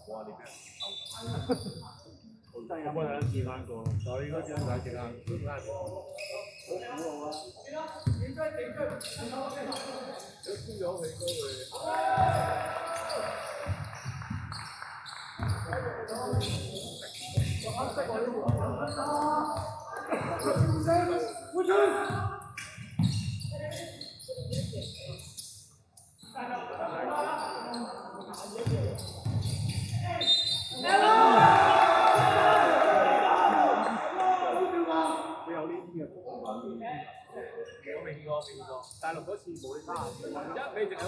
哇！你俾人真係有冇人試翻過？所以嗰張睇隻眼，好古老啊！都輸咗佢都會。大陸嗰次冇你3，一你淨係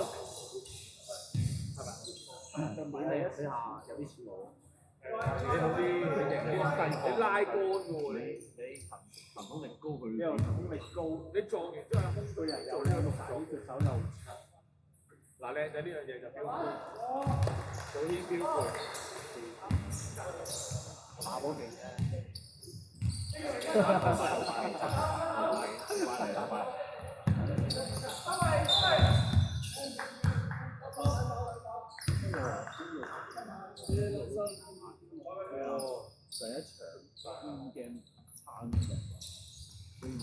係咪？就買你一下有啲似我。你好啲，你拉杆嘅喎你憑空力高佢。因為憑空力高，你撞完之後空對人有呢個動作，隻手又長。嗱靚仔呢樣嘢就標配，早啲標配。打波勁啫。打埋。第一場game慘嘅，追埋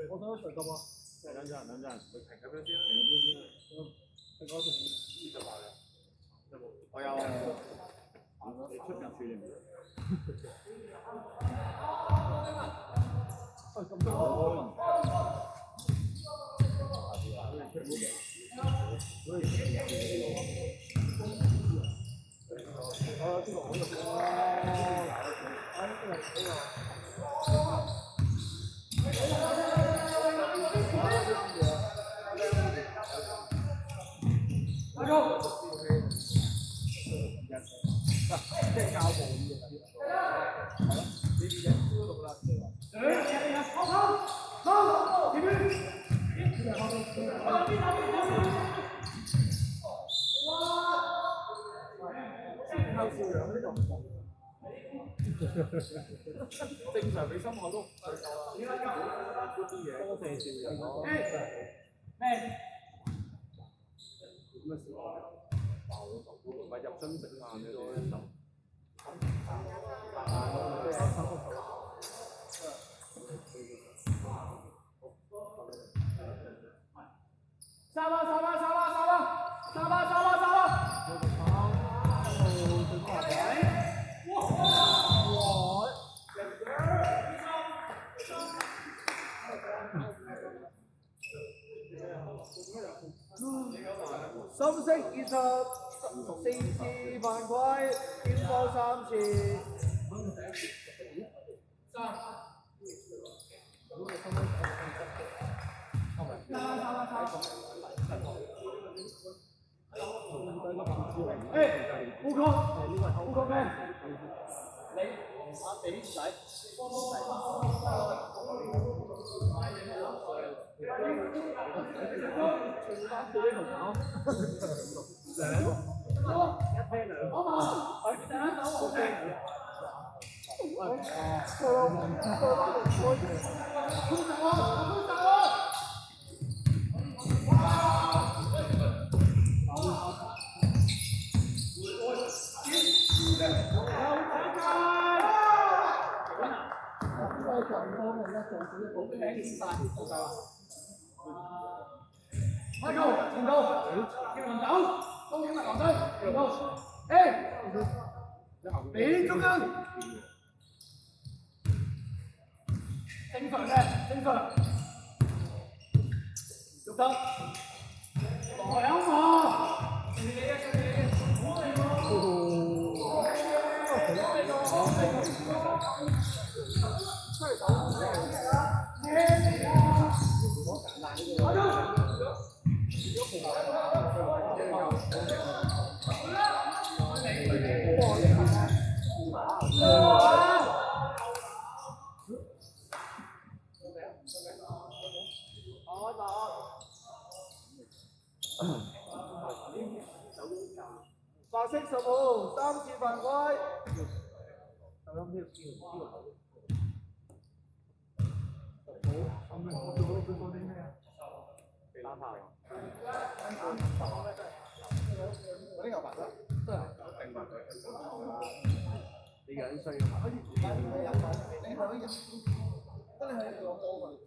我想一場咁啊！等陣，佢停咁樣先，停嗰陣呢就爆咗。有冇？我有。你出邊處理唔到？咁多。即係教步咁嘅，係咯，呢啲嘢都到啦，即係話。正常俾心我都唔對夠啦，嗰啲嘢多謝少人咯。咩？咁嘅時候爆咗頭，唔係入樽食飯嘅啫。沙巴！深色20，4次犯規，見波3次。烏哥，開球，前到，叫人走，高景留低，前到，俾中央，正常嘅，正常，喐得，兩碼，白色15，3次犯規。打炮。嗰啲有白色，真係定白佢。你樣衰啊嘛！你係人，真係喺個波嗰條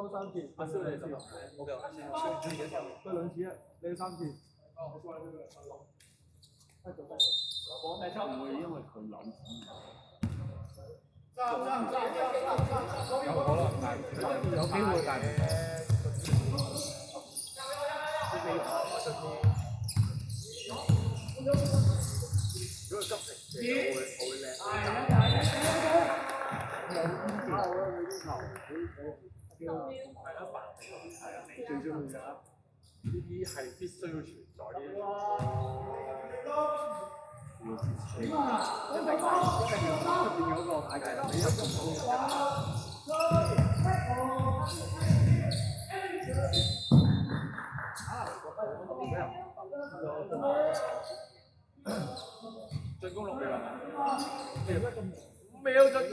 3次，我燒你2次，冇嘅，佢2次啊，你3次。唔會因為佢有可能，但係有機會，但係信啲。如果急成嘅，我會叻。係啊，煩係啊，最中意㗎。呢啲係必須要存在嘅。一定要出邊嗰個打計，你一個冇進攻6秒係咪？5秒進攻。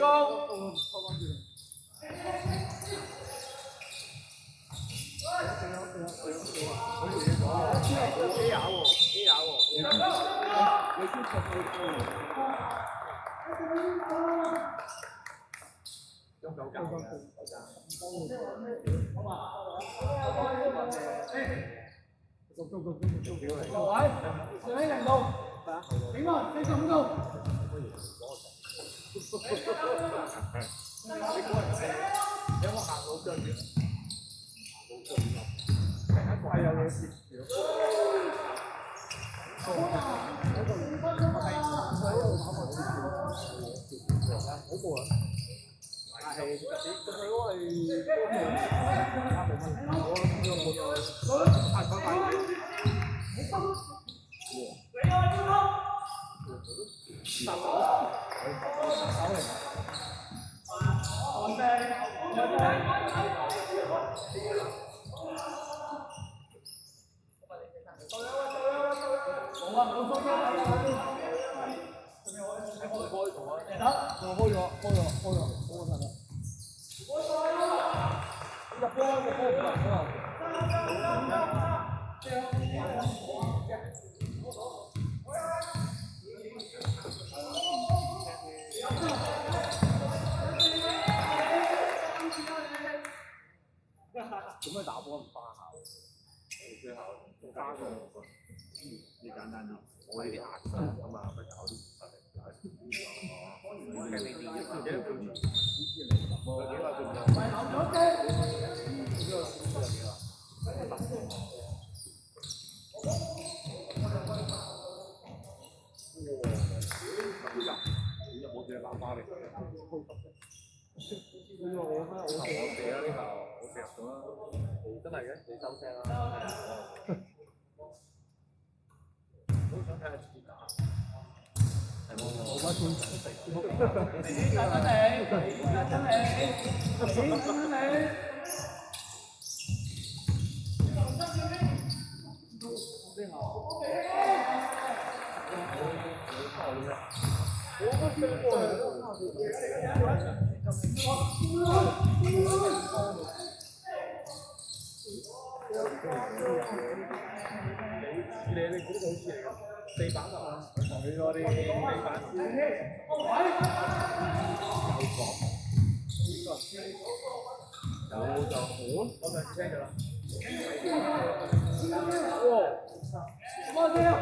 點解打波咁花巧？最後加個最簡單啲，我呢啲壓傷啊嘛，不搞啲實力。跟你啲自己都做住，有幾耐做唔到？我隻喇叭嚟嘅。我射啦呢球，我射入咗啦。真係嘅，你收聲啦。好想睇下自己打。係冇乜觀眾。你嗰啲好似嚟㗎，地板頭啊，佢嗰啲地板先。有就好，我就聽咗啦。哇！乜嘢啊？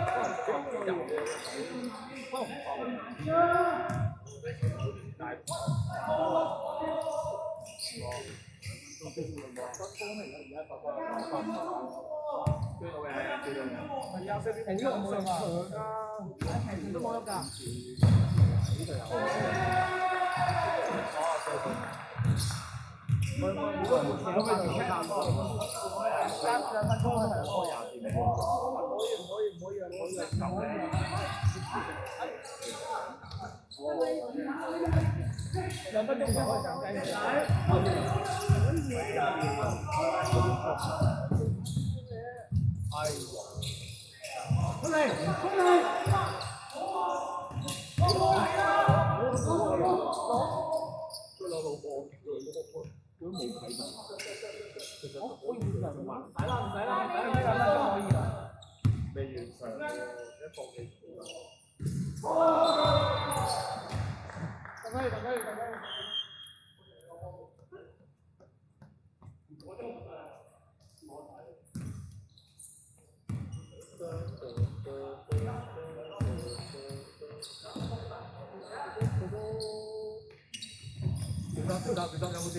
小心有冇事？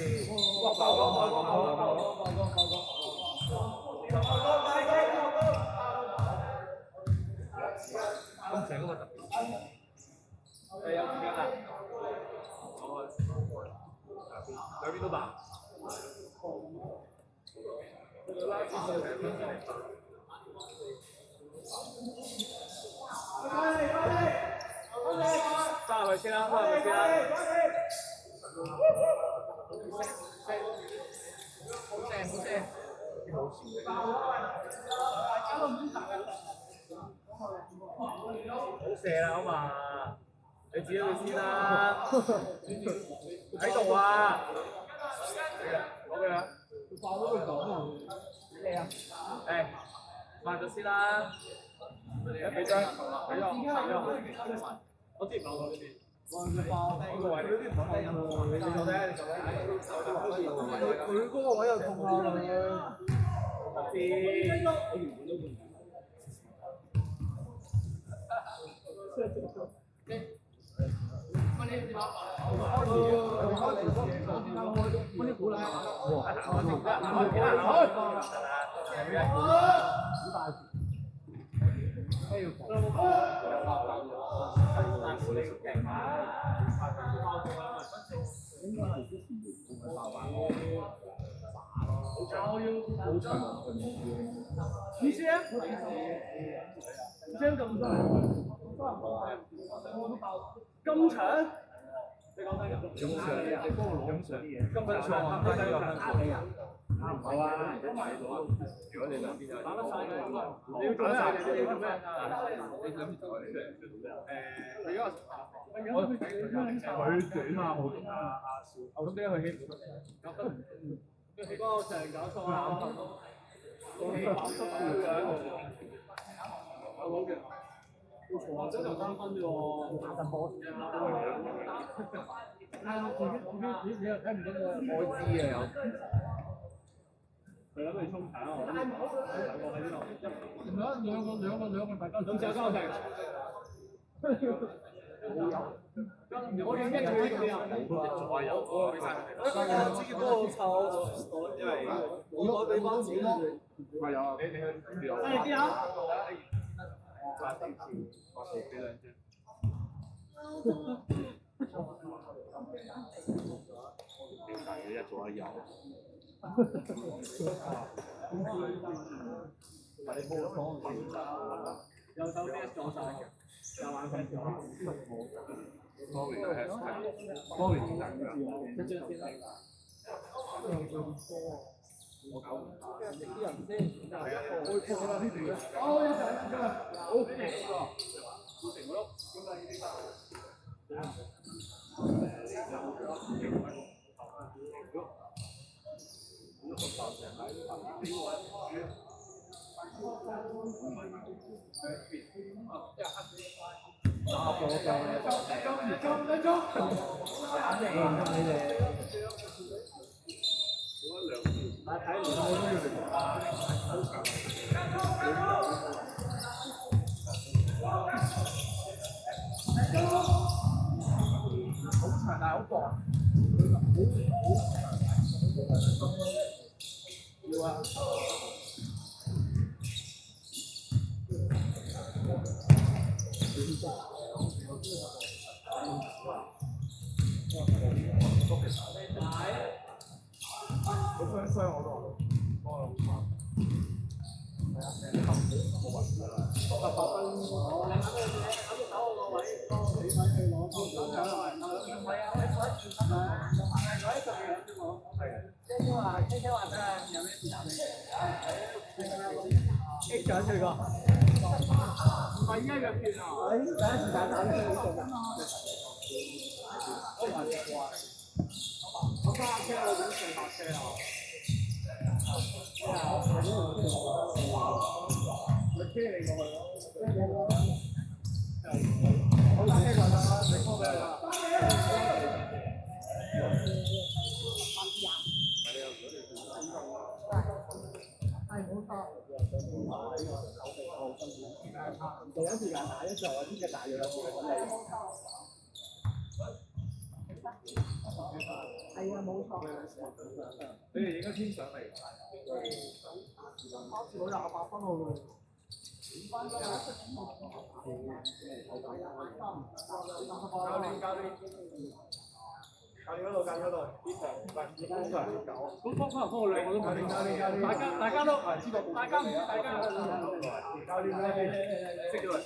哇！爆光！成個特別。有時間啦。兩邊都打。翻入去先啦，翻入去先啦。好正，好正。好笑嘅。好射啦，好嘛？你自己去先啦。喺度啊！攞佢啊！爆咗佢講啊！咩啊？誒，慢咗先啦。俾張，俾張，我之前講過呢啲。佢嗰個位又痛啊！我知。意思啊？張咁長，咁長？你講得咁長啲嘢，咁長，好啊！如果你兩邊有，打得晒嘅，你要做咩？你要做咩？你諗住做咩？你而家佢短啊，好短啊！咁點解佢起？你幫我成搞錯啊！我好嘅。我真係3分啫喎，打陣波先啦。係啊，自己你又睇唔到我知啊有。佢諗住衝場啊！我喺呢度。兩個大家兩隻交停。我影一住呢個啊！自己幫我湊，因為我俾翻錢咯。係有啊，你去邊啊？邊啊？我俾兩張。大嘅一左一右。右手邊左手，右眼瞓咗。Sorry，一張先啦。我搞唔掂。啲人先，係啊，我會破啦呢條嘅。好，一齊，好，俾你個，成個碌，咁啊呢啲。打波嘅，兩鐘，反正你哋。睇唔到我都要嚟打。好長但係好薄。要啊。傷我都幫我諗下。18分，你快去攞獎啦！唔係啊，我坐喺前邊啊，坐喺上面啫喎。係。即係話真係有咩事打咩？A 獎出個。唔係依家入邊啊！第一次打呢個呢個。我揸車我點上白車啊？你車你過去咯。我揸車過去啦，你過去啦。係冇錯。第一時間打一場，我知嘅打咗啦。係啊，冇錯。你哋應該先上嚟。好似冇28分喎。5分鐘。咁方法我兩個都唔明，大家都知道，大家教練咧識咗嚟。